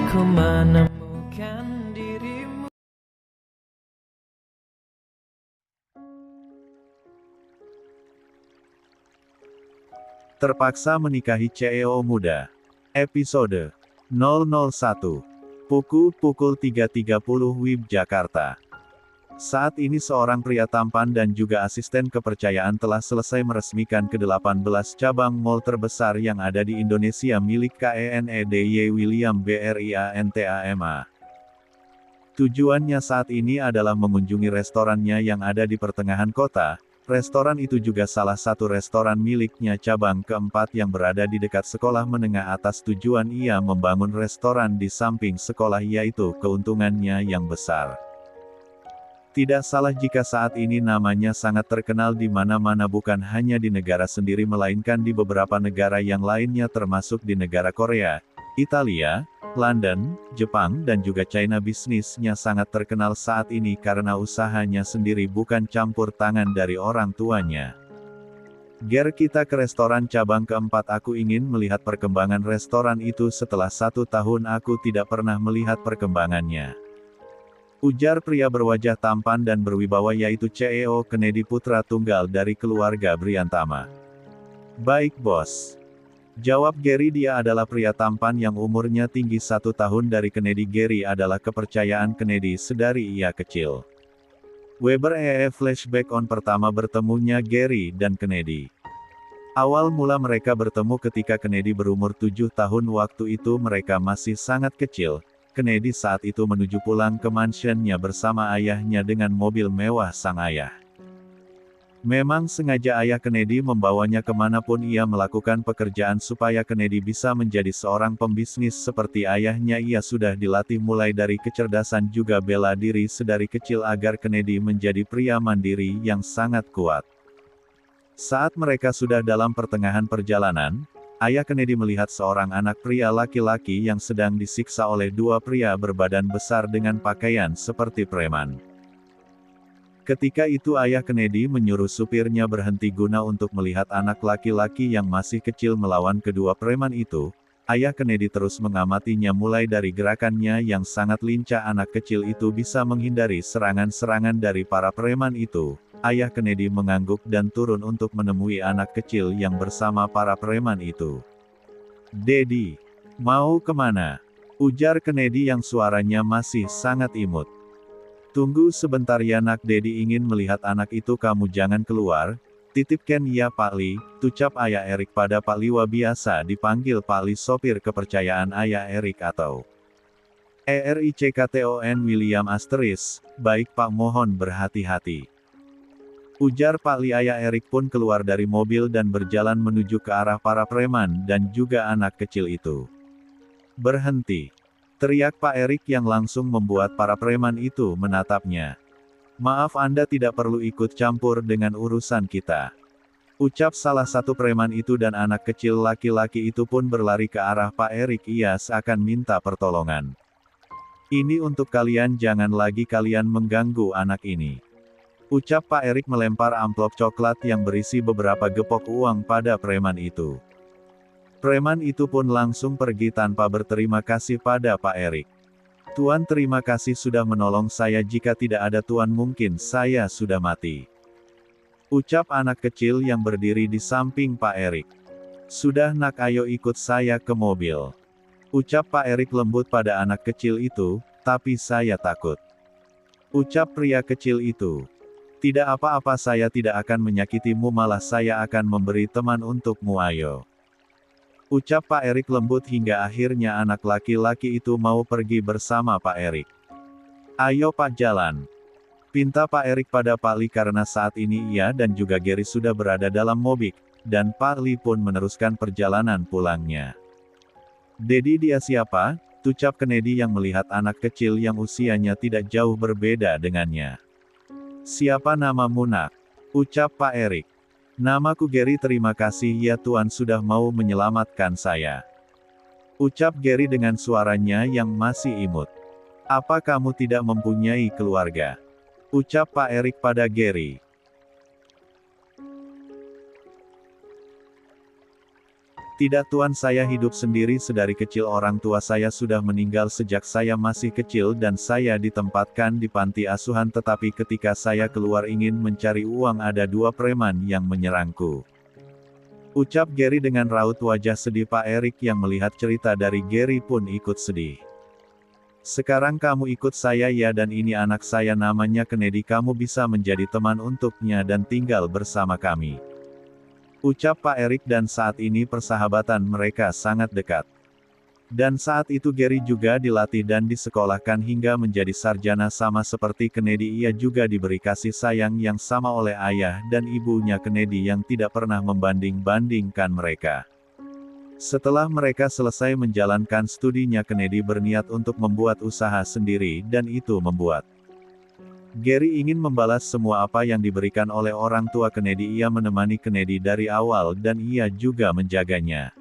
Ku menemukan dirimu. Terpaksa menikahi CEO muda. Episode 001. Pukul 3.30 WIB Jakarta. Saat ini seorang pria tampan dan juga asisten kepercayaan telah selesai meresmikan ke-18 cabang mall terbesar yang ada di Indonesia milik KENEDY William BRIANTAMA. Tujuannya saat ini adalah mengunjungi restorannya yang ada di pertengahan kota. Restoran itu juga salah satu restoran miliknya cabang keempat yang berada di dekat sekolah menengah atas. Tujuan ia membangun restoran di samping sekolah yaitu keuntungannya yang besar. Tidak salah jika saat ini namanya sangat terkenal di mana-mana, bukan hanya di negara sendiri melainkan di beberapa negara yang lainnya termasuk di negara Korea, Italia, London, Jepang dan juga China. Bisnisnya sangat terkenal saat ini karena usahanya sendiri bukan campur tangan dari orang tuanya. Ger, kita ke restoran cabang keempat. Aku ingin melihat perkembangan restoran itu. Setelah 1 tahun aku tidak pernah melihat perkembangannya, ujar pria berwajah tampan dan berwibawa yaitu CEO Kennedy, putra tunggal dari keluarga Briantama. Baik bos, jawab Gary. Dia adalah pria tampan yang umurnya tinggi 1 tahun dari Kennedy. Gary adalah kepercayaan Kennedy sedari ia kecil. Weber flashback on pertama bertemunya Gary dan Kennedy. Awal mula mereka bertemu ketika Kennedy berumur 7 tahun. Waktu itu mereka masih sangat kecil. Kennedy saat itu menuju pulang ke mansionnya bersama ayahnya dengan mobil mewah sang ayah. Memang sengaja ayah Kennedy membawanya kemanapun ia melakukan pekerjaan supaya Kennedy bisa menjadi seorang pembisnis seperti ayahnya. Ia sudah dilatih mulai dari kecerdasan juga bela diri sedari kecil agar Kennedy menjadi pria mandiri yang sangat kuat. Saat mereka sudah dalam pertengahan perjalanan, ayah Kennedy melihat seorang anak pria laki-laki yang sedang disiksa oleh 2 pria berbadan besar dengan pakaian seperti preman. Ketika itu ayah Kennedy menyuruh supirnya berhenti guna untuk melihat anak laki-laki yang masih kecil melawan kedua preman itu. Ayah Kennedy terus mengamatinya mulai dari gerakannya yang sangat lincah. Anak kecil itu bisa menghindari serangan-serangan dari para preman itu. Ayah Kennedy mengangguk dan turun untuk menemui anak kecil yang bersama para preman itu. "Daddy, mau kemana?" ujar Kennedy yang suaranya masih sangat imut. "Tunggu sebentar ya nak, Daddy ingin melihat anak itu." "Kamu jangan keluar, titipkan ya Pak Lee," ucap ayah Erik pada Pak Liwa. Biasa dipanggil Pak Lee, sopir kepercayaan ayah Erik atau ERICKTON William Asteris. "Baik Pak, mohon berhati-hati," ujar Pak Lee. Ayah Erik pun keluar dari mobil dan berjalan menuju ke arah para preman dan juga anak kecil itu. "Berhenti!" teriak Pak Erik yang langsung membuat para preman itu menatapnya. "Maaf, Anda tidak perlu ikut campur dengan urusan kita," ucap salah satu preman itu, dan anak kecil laki-laki itu pun berlari ke arah Pak Erik. Ia seakan minta pertolongan. "Ini untuk kalian, jangan lagi kalian mengganggu anak ini," ucap Pak Erik melempar amplop coklat yang berisi beberapa gepok uang pada preman itu. Preman itu pun langsung pergi tanpa berterima kasih pada Pak Erik. "Tuan, terima kasih sudah menolong saya. Jika tidak ada Tuan mungkin saya sudah mati," ucap anak kecil yang berdiri di samping Pak Erik. "Sudah nak, ayo ikut saya ke mobil," ucap Pak Erik lembut pada anak kecil itu. "Tapi saya takut," ucap pria kecil itu. "Tidak apa-apa, saya tidak akan menyakitimu, malah saya akan memberi teman untukmu, ayo," ucap Pak Erik lembut hingga akhirnya anak laki-laki itu mau pergi bersama Pak Erik. "Ayo Pak, jalan," pinta Pak Erik pada Pak Lee karena saat ini ia dan juga Gary sudah berada dalam mobil, dan Pak Lee pun meneruskan perjalanan pulangnya. "Daddy, dia siapa?" ucap Kennedy yang melihat anak kecil yang usianya tidak jauh berbeda dengannya. "Siapa namamu nak?" ucap Pak Erik. "Namaku Gary." "Terima kasih ya Tuan sudah mau menyelamatkan saya," ucap Gary dengan suaranya yang masih imut. "Apa kamu tidak mempunyai keluarga?" ucap Pak Erik pada Gary. 。 . 。 . 。 . 。 . 。 . 。 . 。 . 。 . 。 . 。 . 。 . 。 . 。 . 。 . 。 . 。 . 。 . 。 . 。 。 . 。 . 。 . 。 . 。 . 。 . 。 . 。 . 。 . 。 . Tidak tuan, saya hidup sendiri sedari kecil. Orang tua saya sudah meninggal sejak saya masih kecil dan saya ditempatkan di panti asuhan, tetapi ketika saya keluar ingin mencari uang ada 2 preman yang menyerangku. Ucap Gary dengan raut wajah sedih. Pak Erik yang melihat cerita dari Gary pun ikut sedih. Sekarang kamu ikut saya ya, dan ini anak saya namanya Kennedy, kamu bisa menjadi teman untuknya dan tinggal bersama kami. Ucap Pak Erik, dan saat ini persahabatan mereka sangat dekat. Dan saat itu Gary juga dilatih dan disekolahkan hingga menjadi sarjana sama seperti Kennedy. Ia juga diberi kasih sayang yang sama oleh ayah dan ibunya Kennedy yang tidak pernah membanding-bandingkan mereka. Setelah mereka selesai menjalankan studinya, Kennedy berniat untuk membuat usaha sendiri, dan itu membuat Gary ingin membalas semua apa yang diberikan oleh orang tua Kennedy. Ia menemani Kennedy dari awal dan ia juga menjaganya.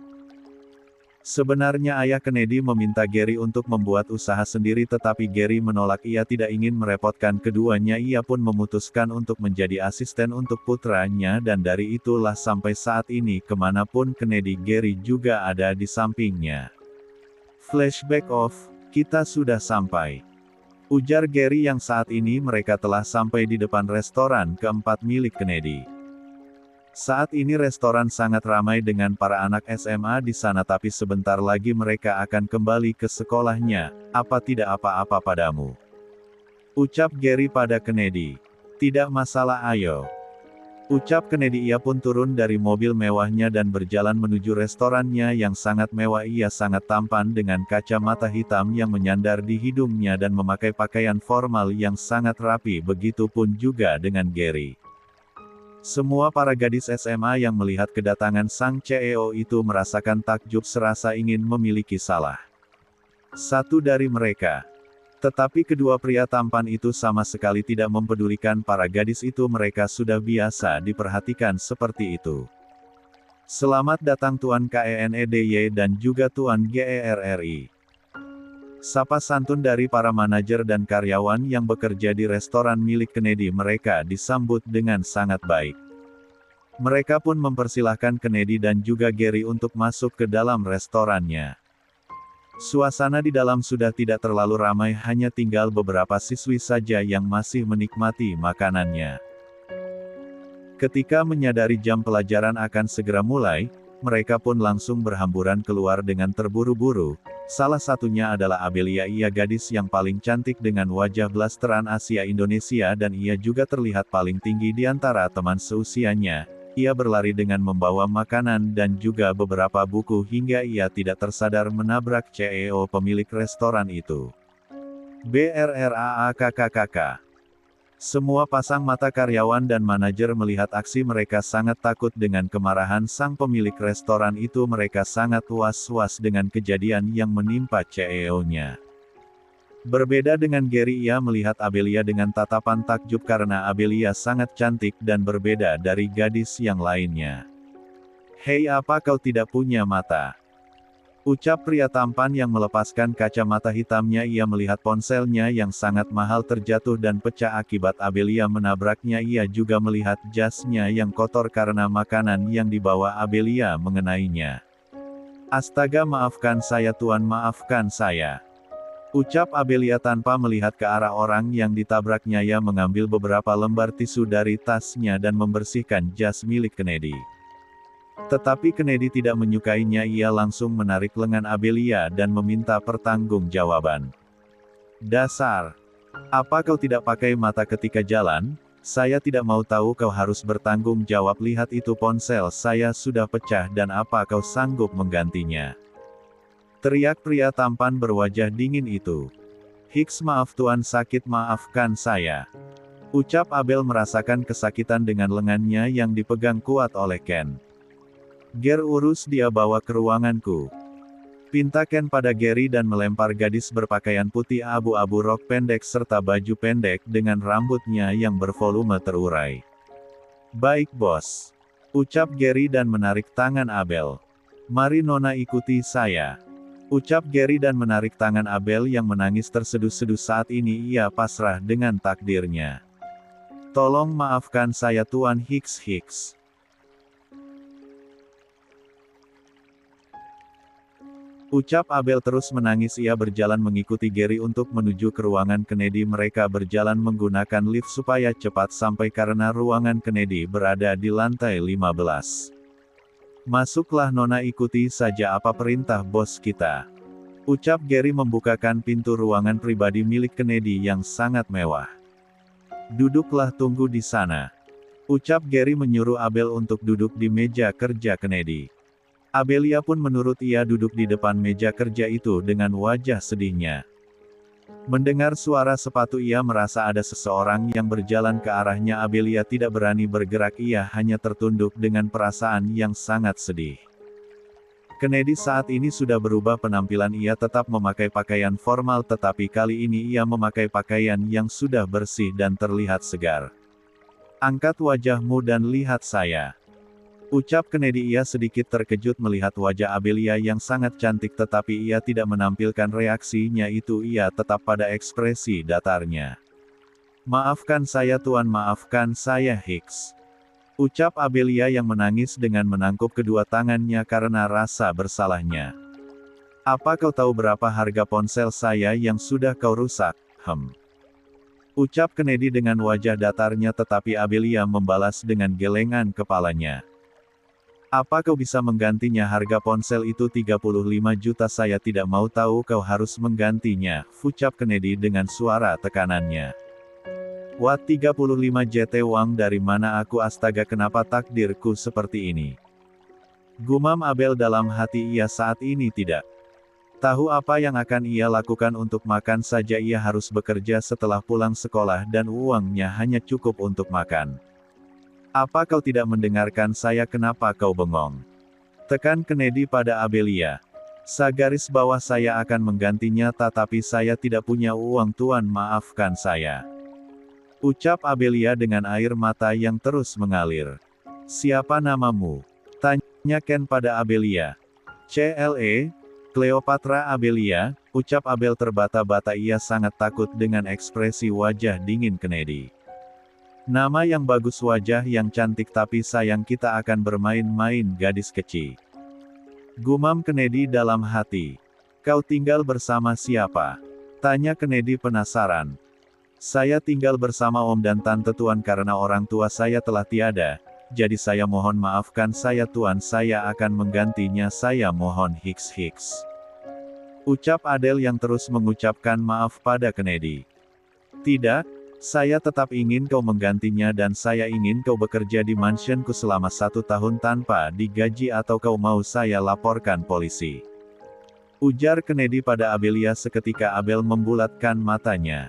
Sebenarnya ayah Kennedy meminta Gary untuk membuat usaha sendiri, tetapi Gary menolak. Ia tidak ingin merepotkan keduanya. Ia pun memutuskan untuk menjadi asisten untuk putranya, dan dari itulah sampai saat ini kemanapun Kennedy, Gary juga ada di sampingnya. Flashback off, kita sudah sampai. Ujar Gary yang saat ini mereka telah sampai di depan restoran keempat milik Kennedy. Saat ini restoran sangat ramai dengan para anak SMA di sana, tapi sebentar lagi mereka akan kembali ke sekolahnya. Apa tidak apa-apa padamu? Ucap Gary pada Kennedy. Tidak masalah, ayo. Ucap Kennedy. Ia pun turun dari mobil mewahnya dan berjalan menuju restorannya yang sangat mewah. Ia sangat tampan dengan kacamata hitam yang menyandar di hidungnya dan memakai pakaian formal yang sangat rapi. Begitupun juga dengan Gary. Semua para gadis SMA yang melihat kedatangan sang CEO itu merasakan takjub, serasa ingin memiliki salah satu dari mereka. Tetapi kedua pria tampan itu sama sekali tidak mempedulikan para gadis itu. Mereka sudah biasa diperhatikan seperti itu. Selamat datang Tuan Kennedy dan juga Tuan Gerry. Sapa santun dari para manajer dan karyawan yang bekerja di restoran milik Kennedy. Mereka disambut dengan sangat baik. Mereka pun mempersilahkan Kennedy dan juga Gary untuk masuk ke dalam restorannya. Suasana di dalam sudah tidak terlalu ramai, hanya tinggal beberapa siswi saja yang masih menikmati makanannya. Ketika menyadari jam pelajaran akan segera mulai, mereka pun langsung berhamburan keluar dengan terburu-buru. Salah satunya adalah Abelia. Ia gadis yang paling cantik dengan wajah blasteran Asia Indonesia, dan ia juga terlihat paling tinggi di antara teman seusianya. Ia berlari dengan membawa makanan dan juga beberapa buku hingga ia tidak tersadar menabrak CEO pemilik restoran itu. BRRAAKKKK. Semua pasang mata karyawan dan manajer melihat aksi mereka sangat takut dengan kemarahan sang pemilik restoran itu. Mereka sangat was-was dengan kejadian yang menimpa CEO-nya. Berbeda dengan Gary, ia melihat Abelia dengan tatapan takjub karena Abelia sangat cantik dan berbeda dari gadis yang lainnya. Hei, apa kau tidak punya mata? Ucap pria tampan yang melepaskan kacamata hitamnya. Ia melihat ponselnya yang sangat mahal terjatuh dan pecah akibat Abelia menabraknya. Ia juga melihat jasnya yang kotor karena makanan yang dibawa Abelia mengenainya. Astaga, maafkan saya Tuan, maafkan saya. Ucap Abelia tanpa melihat ke arah orang yang ditabraknya. Ia mengambil beberapa lembar tisu dari tasnya dan membersihkan jas milik Kennedy. Tetapi Kennedy tidak menyukainya. Ia langsung menarik lengan Abelia dan meminta pertanggungjawaban. Dasar! Apa kau tidak pakai mata ketika jalan? Saya tidak mau tahu, kau harus bertanggung jawab. Lihat itu, ponsel saya sudah pecah dan apa kau sanggup menggantinya? Teriak pria tampan berwajah dingin itu. Hiks, maaf Tuan, sakit, maafkan saya. Ucap Abel merasakan kesakitan dengan lengannya yang dipegang kuat oleh Ken. Ger, urus dia, bawa ke ruanganku. Pinta Ken pada Gary dan melempar gadis berpakaian putih abu-abu, rok pendek serta baju pendek dengan rambutnya yang bervolume terurai. Baik bos. Ucap Gary dan menarik tangan Abel. Mari Nona, ikuti saya. Ucap Gary dan menarik tangan Abel yang menangis terseduh-seduh. Saat ini ia pasrah dengan takdirnya. Tolong maafkan saya Tuan Hiks. Ucap Abel terus menangis. Ia berjalan mengikuti Gary untuk menuju ke ruangan Kennedy. Mereka berjalan menggunakan lift supaya cepat sampai karena ruangan Kennedy berada di lantai 15. Masuklah Nona, ikuti saja apa perintah bos kita. Ucap Gary membukakan pintu ruangan pribadi milik Kennedy yang sangat mewah. Duduklah, tunggu di sana. Ucap Gary menyuruh Abel untuk duduk di meja kerja Kennedy. Abelia pun menurut. Ia duduk di depan meja kerja itu dengan wajah sedihnya. Mendengar suara sepatu, ia merasa ada seseorang yang berjalan ke arahnya. Abelia tidak berani bergerak. Ia hanya tertunduk dengan perasaan yang sangat sedih. Kennedy saat ini sudah berubah penampilan. Ia tetap memakai pakaian formal, tetapi kali ini ia memakai pakaian yang sudah bersih dan terlihat segar. Angkat wajahmu dan lihat saya. Ucap Kennedy. Ia sedikit terkejut melihat wajah Abelia yang sangat cantik, tetapi ia tidak menampilkan reaksinya itu. Ia tetap pada ekspresi datarnya. Maafkan saya Tuan, maafkan saya Hicks. Ucap Abelia yang menangis dengan menangkup kedua tangannya karena rasa bersalahnya. Apa kau tahu berapa harga ponsel saya yang sudah kau rusak? Ucap Kennedy dengan wajah datarnya, tetapi Abelia membalas dengan gelengan kepalanya. Apa kau bisa menggantinya? Harga ponsel itu 35 juta. Saya tidak mau tahu, kau harus menggantinya, ucap Kennedy dengan suara tekanannya. What, 35 JT? Uang dari mana aku? Astaga, kenapa takdirku seperti ini? Gumam Abel dalam hati. Ia saat ini tidak tahu apa yang akan ia lakukan. Untuk makan saja ia harus bekerja setelah pulang sekolah dan uangnya hanya cukup untuk makan. Apa kau tidak mendengarkan saya? Kenapa kau bengong? Tekan Kennedy pada Abelia. Garis bawah saya akan menggantinya, tetapi saya tidak punya uang Tuan, maafkan saya. Ucap Abelia dengan air mata yang terus mengalir. Siapa namamu? Tanya Ken pada Abelia. CLE, Cleopatra Abelia, ucap Abel terbata-bata. Ia sangat takut dengan ekspresi wajah dingin Kennedy. Nama yang bagus, wajah yang cantik, tapi sayang kita akan bermain-main gadis kecil. Gumam Kennedy dalam hati. Kau tinggal bersama siapa? Tanya Kennedy penasaran. Saya tinggal bersama Om dan Tante Tuan karena orang tua saya telah tiada, jadi saya mohon maafkan saya Tuan, saya akan menggantinya, saya mohon Hicks. Ucap Adele yang terus mengucapkan maaf pada Kennedy. Tidak. Saya tetap ingin kau menggantinya dan saya ingin kau bekerja di mansionku selama 1 tahun tanpa digaji atau kau mau saya laporkan polisi. Ujar Kennedy pada Abelia. Seketika Abel membulatkan matanya.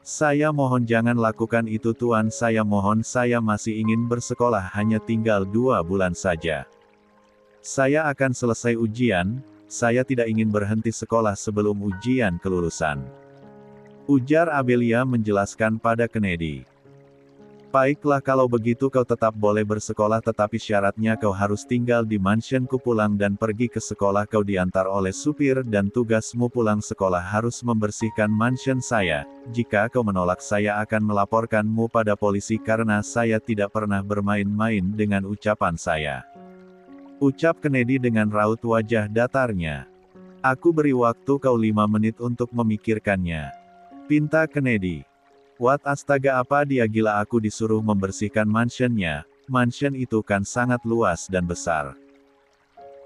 Saya mohon jangan lakukan itu Tuan, saya mohon, saya masih ingin bersekolah, hanya tinggal 2 bulan saja. Saya akan selesai ujian, saya tidak ingin berhenti sekolah sebelum ujian kelulusan. Ujar Abelia menjelaskan pada Kennedy. Baiklah, kalau begitu kau tetap boleh bersekolah, tetapi syaratnya kau harus tinggal di mansionku. Pulang dan pergi ke sekolah kau diantar oleh supir dan tugasmu pulang sekolah harus membersihkan mansion saya. Jika kau menolak saya akan melaporkanmu pada polisi karena saya tidak pernah bermain-main dengan ucapan saya. Ucap Kennedy dengan raut wajah datarnya. Aku beri waktu kau 5 menit untuk memikirkannya. Pinta Kennedy. What, astaga, apa dia gila? Aku disuruh membersihkan mansionnya. Mansion itu kan sangat luas dan besar.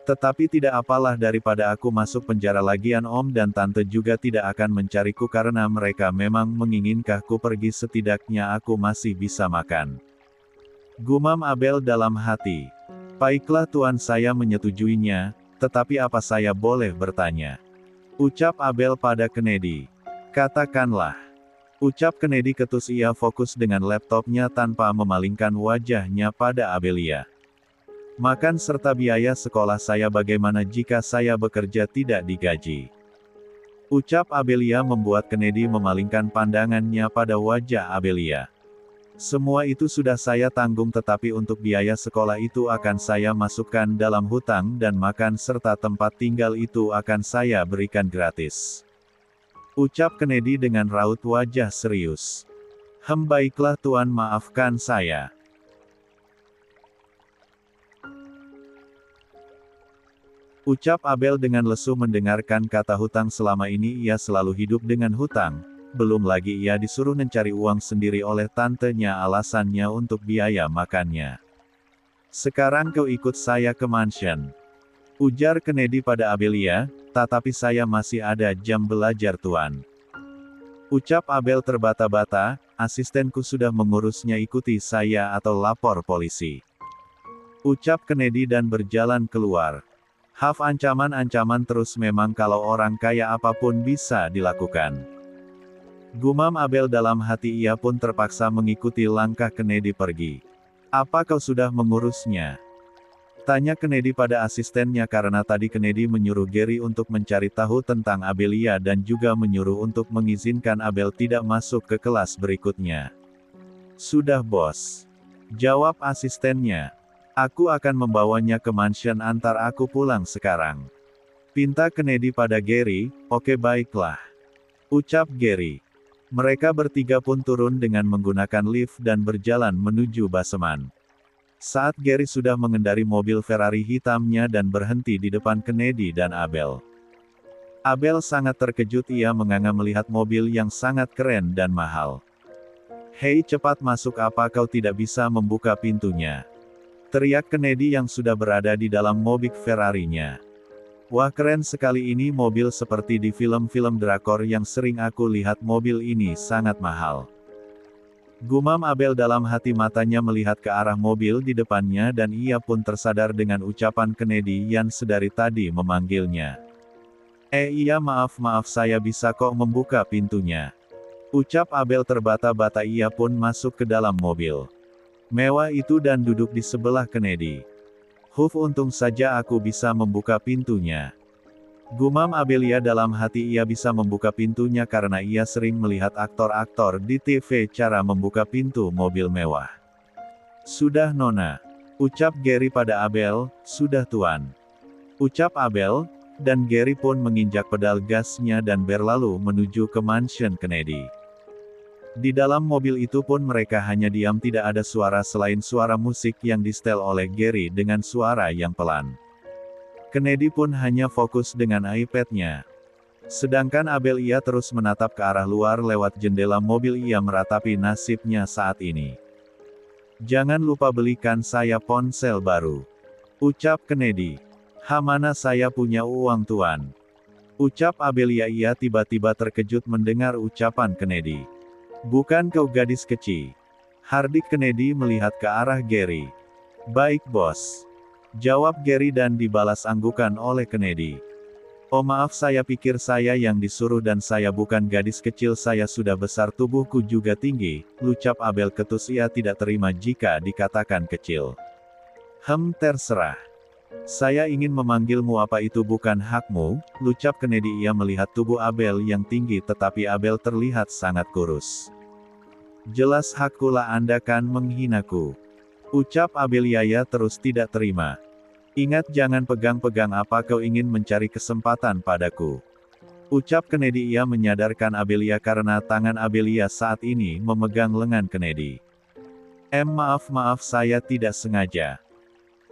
Tetapi tidak apalah, daripada aku masuk penjara. Lagian Om dan Tante juga tidak akan mencariku karena mereka memang menginginkanku pergi, setidaknya aku masih bisa makan. Gumam Abel dalam hati. Baiklah Tuan, saya menyetujuinya, tetapi apa saya boleh bertanya? Ucap Abel pada Kennedy. Katakanlah. Ucap Kennedy ketus. Ia fokus dengan laptopnya tanpa memalingkan wajahnya pada Abelia. Makan serta biaya sekolah saya, bagaimana jika saya bekerja tidak digaji? Ucap Abelia membuat Kennedy memalingkan pandangannya pada wajah Abelia. Semua itu sudah saya tanggung, tetapi untuk biaya sekolah itu akan saya masukkan dalam hutang dan makan serta tempat tinggal itu akan saya berikan gratis. Ucap Kennedy dengan raut wajah serius. Baiklah Tuan, maafkan saya. Ucap Abel dengan lesu mendengarkan kata hutang. Selama ini ia selalu hidup dengan hutang. Belum lagi ia disuruh mencari uang sendiri oleh tantenya, alasannya untuk biaya makannya. Sekarang kau ikut saya ke mansion, ujar Kennedy pada Abelia, tetapi saya masih ada jam belajar tuan. Ucap Abel terbata-bata, asistenku sudah mengurusnya, ikuti saya atau lapor polisi. Ucap Kennedy dan berjalan keluar. Ancaman-ancaman terus, memang kalau orang kaya apapun bisa dilakukan. Gumam Abel dalam hati, ia pun terpaksa mengikuti langkah Kennedy pergi. Apa kau sudah mengurusnya? Tanya Kennedy pada asistennya karena tadi Kennedy menyuruh Gary untuk mencari tahu tentang Abelia dan juga menyuruh untuk mengizinkan Abel tidak masuk ke kelas berikutnya. Sudah bos, jawab asistennya. Aku akan membawanya ke mansion, antar aku pulang sekarang. Pinta Kennedy pada Gary. Oke baiklah, ucap Gary. Mereka bertiga pun turun dengan menggunakan lift dan berjalan menuju baseman. Saat Gary sudah mengendari mobil Ferrari hitamnya dan berhenti di depan Kennedy dan Abel. Abel sangat terkejut, ia menganga melihat mobil yang sangat keren dan mahal. Hei, cepat masuk, apa kau tidak bisa membuka pintunya? Teriak Kennedy yang sudah berada di dalam mobil Ferrarinya. Wah, keren sekali ini mobil, seperti di film-film drakor yang sering aku lihat. Mobil ini sangat mahal. Gumam Abel dalam hati, matanya melihat ke arah mobil di depannya dan ia pun tersadar dengan ucapan Kennedy yang sedari tadi memanggilnya. Iya, maaf, saya bisa kok membuka pintunya. Ucap Abel terbata-bata, ia pun masuk ke dalam mobil mewah itu dan duduk di sebelah Kennedy. Untung saja aku bisa membuka pintunya. Gumam Abelia dalam hati, ia bisa membuka pintunya karena ia sering melihat aktor-aktor di TV cara membuka pintu mobil mewah. Sudah nona, ucap Gary pada Abel. Sudah tuan, ucap Abel, dan Gary pun menginjak pedal gasnya dan berlalu menuju ke mansion Kennedy. Di dalam mobil itu pun mereka hanya diam, tidak ada suara selain suara musik yang disetel oleh Gary dengan suara yang pelan. Kennedy pun hanya fokus dengan iPad-nya. Sedangkan Abel, ia terus menatap ke arah luar lewat jendela mobil, ia meratapi nasibnya saat ini. Jangan lupa belikan saya ponsel baru, ucap Kennedy. Mana saya punya uang tuan, ucap Abelia. Ia tiba-tiba terkejut mendengar ucapan Kennedy. Bukan kau gadis kecil? Hardik Kennedy melihat ke arah Gary. Baik bos, jawab Gary dan dibalas anggukan oleh Kennedy. Oh maaf, saya pikir saya yang disuruh dan saya bukan gadis kecil, saya sudah besar, tubuhku juga tinggi, ucap Abel ketus, ia tidak terima jika dikatakan kecil. Terserah. Saya ingin memanggilmu apa itu bukan hakmu, ucap Kennedy. Ia melihat tubuh Abel yang tinggi tetapi Abel terlihat sangat kurus. Jelas hakkulah, Anda kan menghinaku, ucap Abelia terus tidak terima. Ingat, jangan pegang-pegang, apa kau ingin mencari kesempatan padaku, ucap Kennedy. Ia menyadarkan Abelia karena tangan Abelia saat ini memegang lengan Kennedy. Maaf, saya tidak sengaja,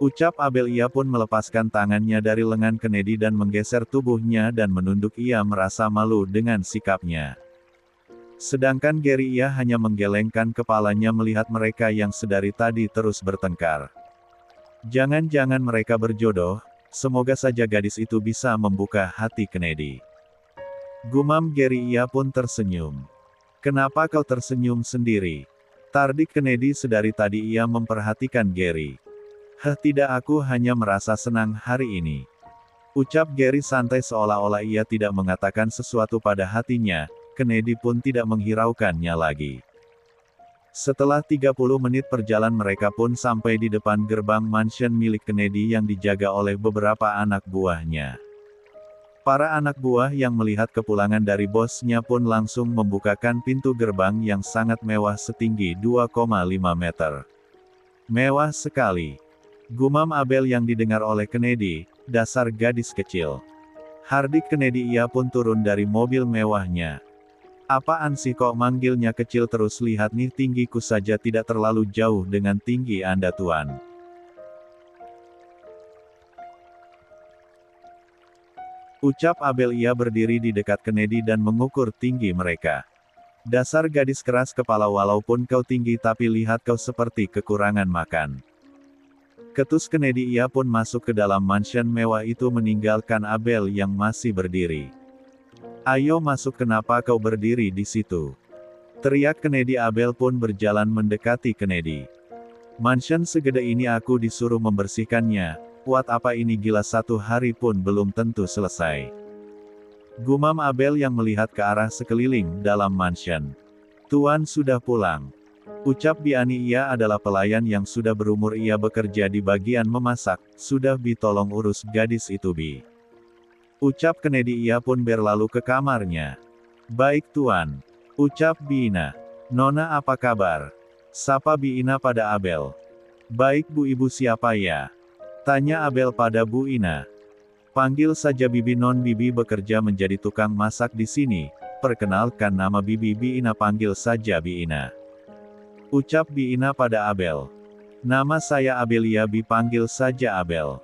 ucap Abel. Ia pun melepaskan tangannya dari lengan Kennedy dan menggeser tubuhnya dan menunduk, ia merasa malu dengan sikapnya. Sedangkan Gary, ia hanya menggelengkan kepalanya melihat mereka yang sedari tadi terus bertengkar. Jangan-jangan mereka berjodoh, semoga saja gadis itu bisa membuka hati Kennedy. Gumam Gary, ia pun tersenyum. Kenapa kau tersenyum sendiri? Tardik Kennedy, sedari tadi ia memperhatikan Gary. Tidak, aku hanya merasa senang hari ini, ucap Gary santai seolah-olah ia tidak mengatakan sesuatu pada hatinya. Kennedy pun tidak menghiraukannya lagi. Setelah 30 menit perjalanan mereka pun sampai di depan gerbang mansion milik Kennedy yang dijaga oleh beberapa anak buahnya. Para anak buah yang melihat kepulangan dari bosnya pun langsung membukakan pintu gerbang yang sangat mewah setinggi 2,5 meter. Mewah sekali, gumam Abel yang didengar oleh Kennedy. Dasar gadis kecil. Hardik Kennedy, ia pun turun dari mobil mewahnya. Apaan sih kok manggilnya kecil terus, lihat nih tinggiku saja tidak terlalu jauh dengan tinggi Anda tuan. Ucap Abel. Ia berdiri di dekat Kennedy dan mengukur tinggi mereka. Dasar gadis keras kepala, walaupun kau tinggi tapi lihat kau seperti kekurangan makan. Ketus Kennedy. Ia pun masuk ke dalam mansion mewah itu meninggalkan Abel yang masih berdiri. Ayo masuk, kenapa kau berdiri di situ? Teriak Kennedy. Abel pun berjalan mendekati Kennedy. Mansion segede ini aku disuruh membersihkannya, buat apa ini, gila, 1 hari pun belum tentu selesai. Gumam Abel yang melihat ke arah sekeliling dalam mansion. Tuan sudah pulang. Ucap Biani. Ia adalah pelayan yang sudah berumur, ia bekerja di bagian memasak, sudah Bi tolong urus gadis itu Bi. Ucap Kennedy. Ia pun berlalu ke kamarnya. Baik Tuan. Ucap Bi Ina. Nona apa kabar? Sapa Bi Ina pada Abel. Baik Bu, ibu siapa ya? Tanya Abel pada Bu Ina. Panggil saja Bibi Non, Bibi bekerja menjadi tukang masak di sini. Perkenalkan nama Bibi. Bi Ina. Panggil saja Bi Ina. Ucap Bi Ina pada Abel. Nama saya Abelia Bi, panggil saja Abel.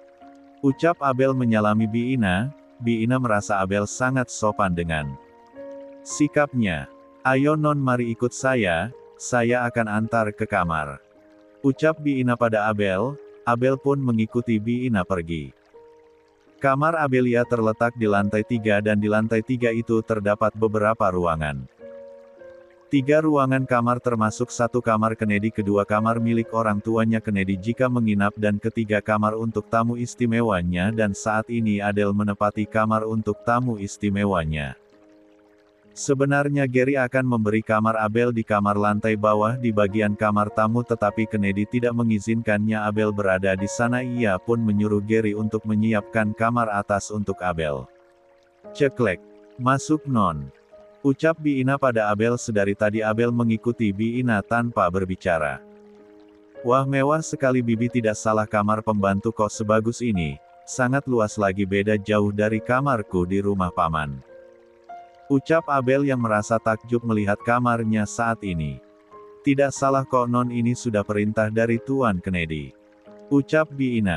Ucap Abel menyalami Bi Ina. Bi Ina merasa Abel sangat sopan dengan sikapnya. Ayo Non, mari ikut saya akan antar ke kamar. Ucap Bi Ina pada Abel. Abel pun mengikuti Bi Ina pergi. Kamar Abelia terletak di lantai 3 dan di lantai 3 itu terdapat beberapa ruangan. 3 ruangan kamar termasuk 1 kamar Kennedy, 2 kamar milik orang tuanya Kennedy jika menginap, dan 3 kamar untuk tamu istimewanya, dan saat ini Adele menepati kamar untuk tamu istimewanya. Sebenarnya Gary akan memberi kamar Abel di kamar lantai bawah di bagian kamar tamu, tetapi Kennedy tidak mengizinkannya Abel berada di sana. Ia pun menyuruh Gary untuk menyiapkan kamar atas untuk Abel. Ceklek. Masuk Non. Ucap Bi Ina pada Abel. Sedari tadi Abel mengikuti Bi Ina tanpa berbicara. Wah, mewah sekali Bibi, tidak salah, kamar pembantu kok sebagus ini. Sangat luas lagi, beda jauh dari kamarku di rumah paman. Ucap Abel yang merasa takjub melihat kamarnya saat ini. Tidak salah kok Non, ini sudah perintah dari Tuan Kennedy. Ucap Bi Ina.